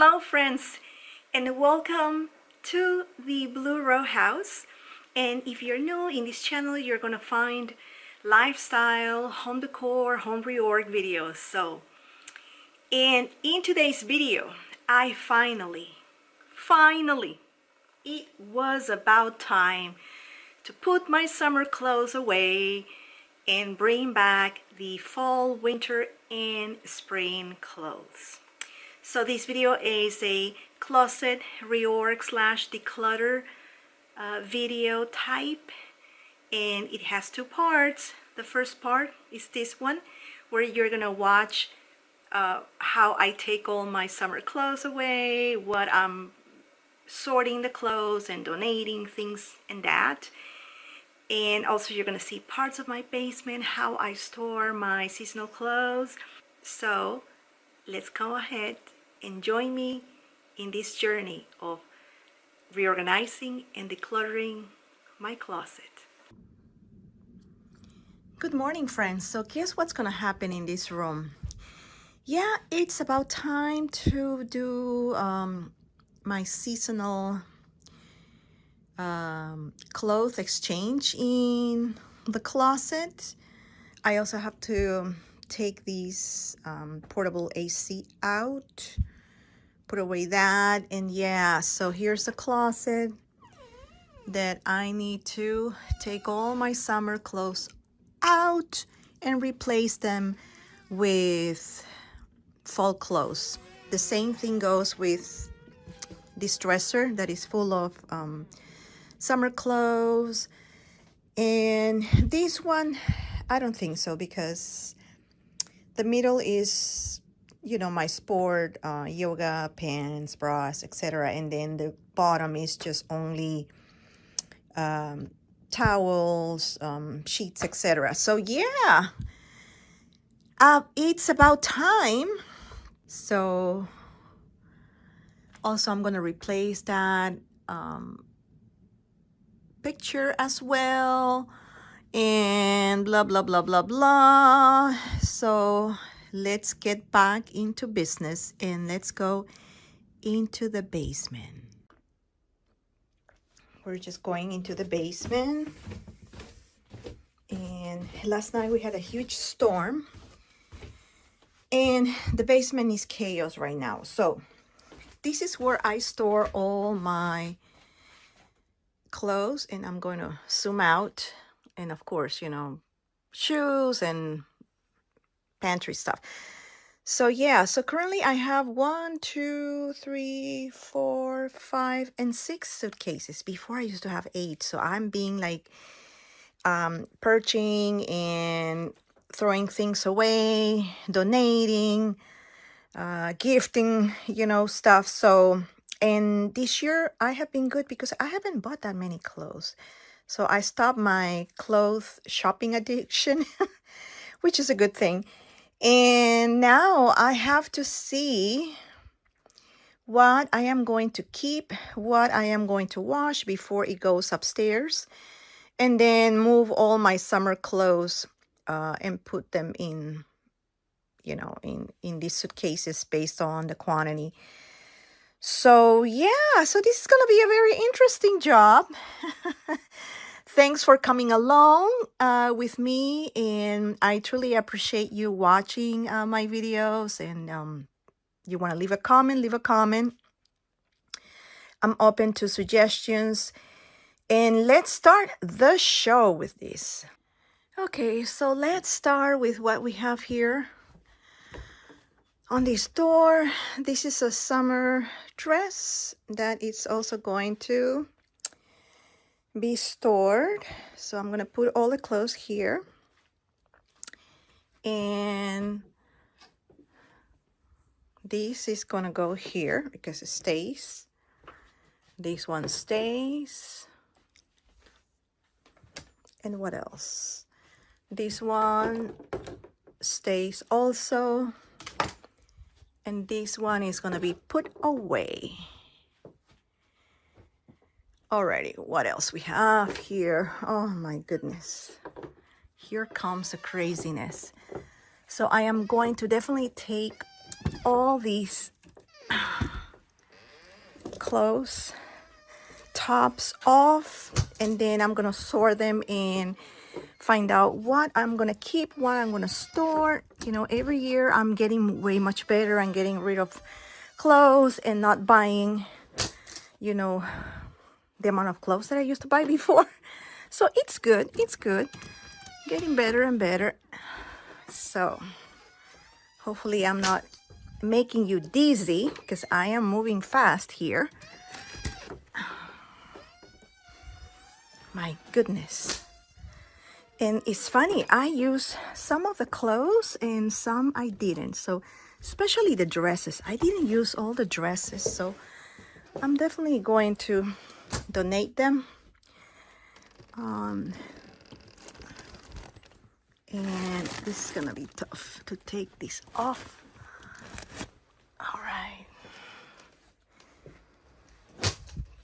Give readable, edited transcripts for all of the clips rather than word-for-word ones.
Hello friends and welcome to the Blue Row House. And if you're new in this channel, you're gonna find lifestyle, home decor, home reorg videos. And in today's video, I finally, it was about time to put my summer clothes away and bring back the fall, winter, and spring clothes. So this video is a closet reorg slash declutter video type, and it has two parts. The first part is this one, where you're gonna watch how I take all my summer clothes away, what I'm sorting the clothes and donating things and that. And also you're gonna see parts of my basement, how I store my seasonal clothes. So let's go ahead and join me in this journey of reorganizing and decluttering my closet. Good morning, friends. So guess what's gonna happen in this room? Yeah, it's about time to do my seasonal clothes exchange in the closet. I also have to take these portable AC out, put away that, and yeah, so here's the closet that I need to take all my summer clothes out and replace them with fall clothes. The same thing goes with this dresser that is full of summer clothes, and this one I don't think so, because the middle is, you know, my sport yoga pants, bras, etc., and then the bottom is just only towels, sheets, etc. So yeah, it's about time. So also I'm gonna replace that picture as well, and blah blah blah blah blah. So let's get back into business and let's go into the basement. We're just going into the basement, and last night we had a huge storm and the basement is chaos right now. So this is where I store all my clothes, and I'm going to zoom out, and of course, you know, shoes and pantry stuff. So yeah, so currently I have 1, 2, 3, 4, 5, and 6 suitcases. Before I used to have 8. So I'm being like purging and throwing things away, donating, gifting, you know, stuff. So, and this year I have been good because I haven't bought that many clothes. So I stopped my clothes shopping addiction, which is a good thing. And now I have to see what I am going to keep, what I am going to wash before it goes upstairs, and then move all my summer clothes and put them in, you know, in these suitcases based on the quantity. So yeah, so this is gonna be a very interesting job. Thanks for coming along with me, and I truly appreciate you watching my videos. And you want to leave a comment, leave a comment. I'm open to suggestions, and let's start the show with this. Okay, so let's start with what we have here on this door. This is a summer dress that is also going to be stored. So I'm going to put all the clothes here, and this is going to go here because it stays. This one stays. And what else? This one stays also. And this one is going to be put away. Alrighty, what else we have here? Oh my goodness. Here comes the craziness. So I am going to definitely take all these clothes tops off, and then I'm gonna sort them and find out what I'm gonna keep, what I'm gonna store. You know, every year I'm getting way much better. I'm getting rid of clothes and not buying, you know, the amount of clothes that I used to buy before. So it's good, it's good. Getting better and better. So hopefully I'm not making you dizzy because I am moving fast here. My goodness. And it's funny, I use some of the clothes and some I didn't. So especially the dresses. I didn't use all the dresses. So I'm definitely going to donate them. And this is gonna be tough to take this off. All right.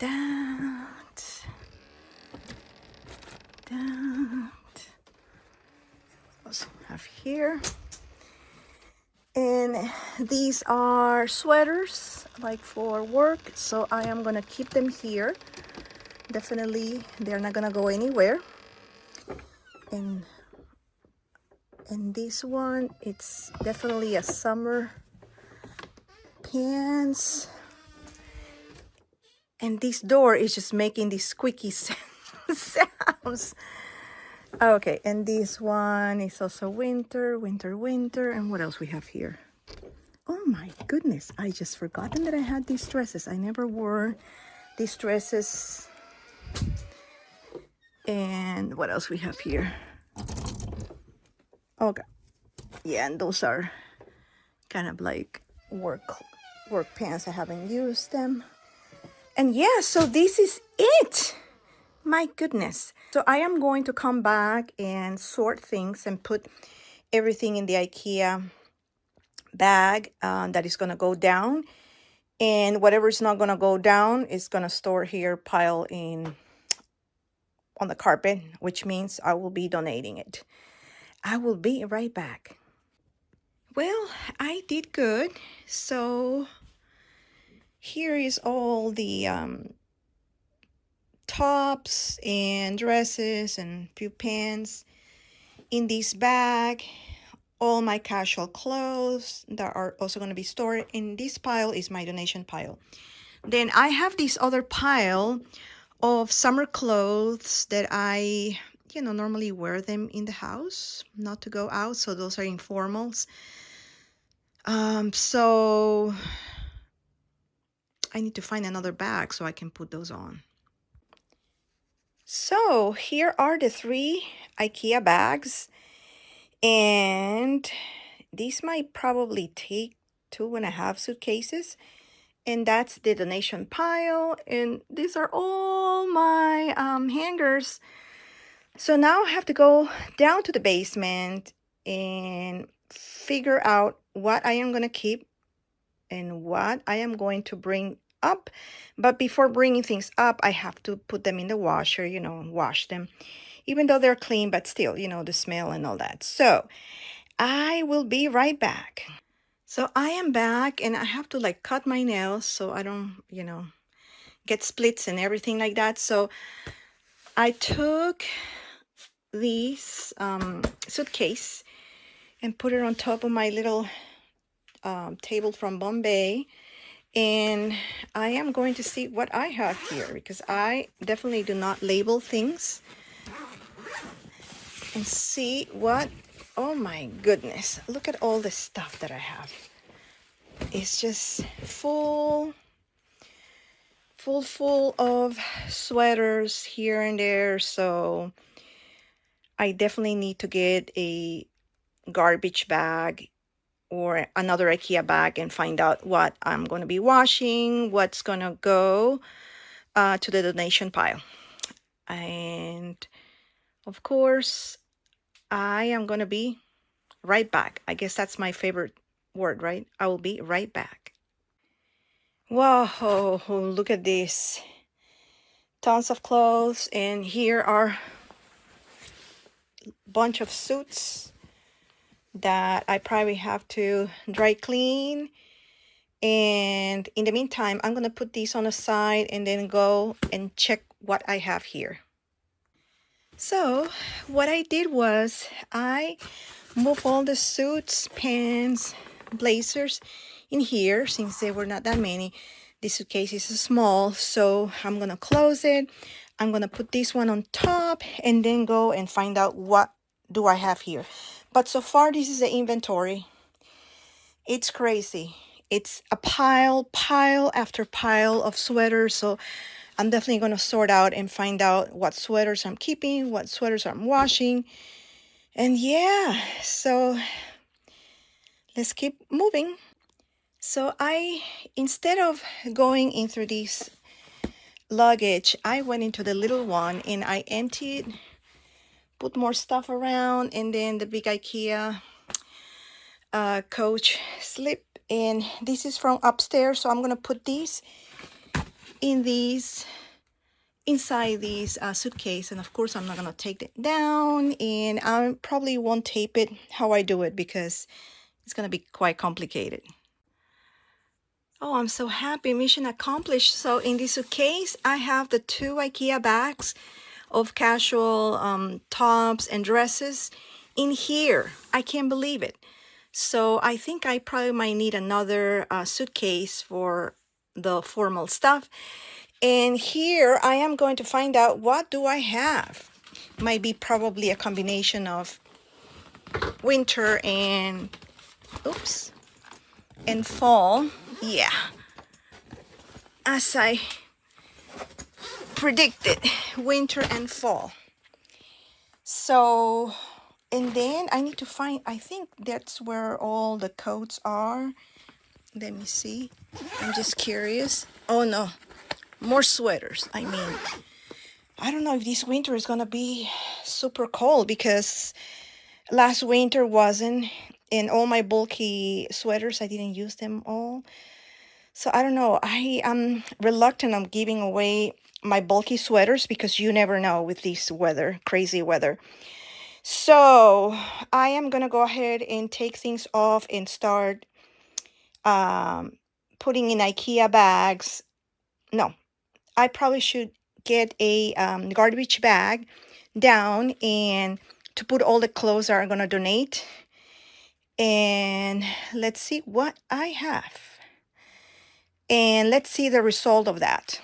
That. Also have here. And these are sweaters like for work, so I am gonna keep them here. Definitely they're not gonna go anywhere. And this one, it's definitely a summer pants. And this door is just making these squeaky sounds. Okay, and this one is also winter. And what else we have here? Oh my goodness, I just forgotten that I had these dresses. I never wore these dresses. And what else we have here? Okay, yeah, and those are kind of like work pants. I haven't used them. And yeah, so this is it. My goodness. So I am going to come back and sort things and put everything in the IKEA bag that is going to go down. And whatever is not going to go down is going to store here, pile in on the carpet, which means I will be donating it. I will be right back. Well, I did good. So here is all the tops and dresses and few pants in this bag. All my casual clothes that are also going to be stored in this pile is my donation pile. Then I have this other pile of summer clothes that I, normally wear them in the house, not to go out. So those are informals. So I need to find another bag so I can put those on. So here are the 3 IKEA bags, and these might probably take 2.5 suitcases, and that's the donation pile, and these are all my hangers. So now I have to go down to the basement and figure out what I am going to keep and what I am going to bring up. But before bringing things up, I have to put them in the washer, wash them. Even though they're clean, but still, the smell and all that. So I will be right back. So I am back, and I have to like cut my nails so I don't, get splits and everything like that. So I took this suitcase and put it on top of my little table from Bombay. And I am going to see what I have here, because I definitely do not label things. And see what, oh my goodness, look at all the stuff that I have. It's just full of sweaters here and there. So I definitely need to get a garbage bag or another IKEA bag and find out what I'm going to be washing, what's going to go to the donation pile. And of course, I am going to be right back. I guess that's my favorite word, right? I will be right back. Whoa, look at this. Tons of clothes, and here are a bunch of suits that I probably have to dry clean And in the meantime, I'm gonna put these on the side and then go and check what I have here. So what I did was I moved all the suits, pants, blazers in here since there were not that many. This suitcase is small, so I'm gonna close it. I'm gonna put this one on top and then go and find out what do I have here. But so far, this is the inventory. It's crazy. It's a pile after pile of sweaters. So I'm definitely going to sort out and find out what sweaters I'm keeping, what sweaters I'm washing. And yeah, so let's keep moving. So instead of going in through this luggage, I went into the little one and I emptied, put more stuff around, and then the big IKEA coach slip. And this is from upstairs, so I'm gonna put these in inside these suitcase, and of course I'm not gonna take it down, and I probably won't tape it how I do it because it's gonna be quite complicated. Oh, I'm so happy, mission accomplished. So in this suitcase I have the 2 IKEA bags of casual tops and dresses in here. I can't believe it. So I think I probably might need another suitcase for the formal stuff. And here I am going to find out what do I have. Might be probably a combination of winter and and fall. Yeah, as I predicted, winter and fall. So, and then I need to find, I think that's where all the coats are. Let me see. I'm just curious. Oh no, more sweaters. I mean, I don't know if this winter is gonna be super cold because last winter wasn't, and all my bulky sweaters, I didn't use them all. So I don't know. I am reluctant on giving away my bulky sweaters because you never know with this weather, crazy weather. So I am gonna go ahead and take things off and start putting in IKEA bags. No, I probably should get a garbage bag down and to put all the clothes that I'm gonna donate. And let's see what I have. And let's see the result of that.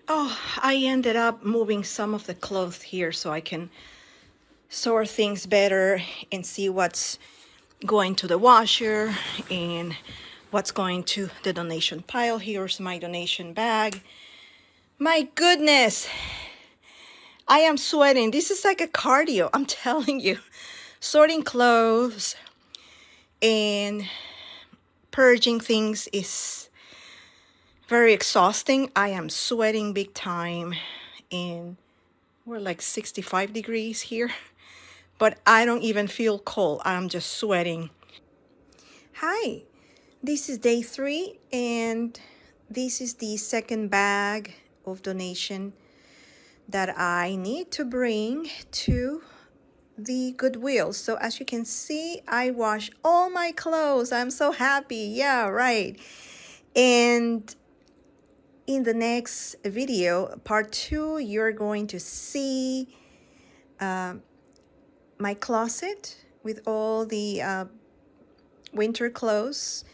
Oh, I ended up moving some of the clothes here so I can sort things better and see what's going to the washer and what's going to the donation pile. Here's my donation bag. My goodness, I am sweating. This is like a cardio, I'm telling you. Sorting clothes and purging things is very exhausting. I am sweating big time, and we're like 65 degrees here, but I don't even feel cold. I'm just sweating. Hi, this is day 3, and this is the second bag of donation that I need to bring to the Goodwill. So as you can see, I wash all my clothes. I'm so happy. Yeah, right. And in the next video, part 2, you're going to see my closet with all the winter clothes.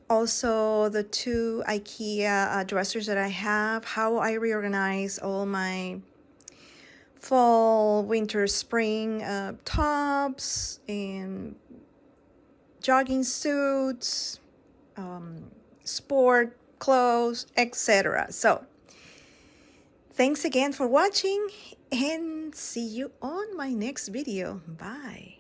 Also, the 2 IKEA dressers that I have, how I reorganize all my fall, winter, spring tops and jogging suits, sport clothes, etc. So thanks again for watching and see you on my next video. Bye.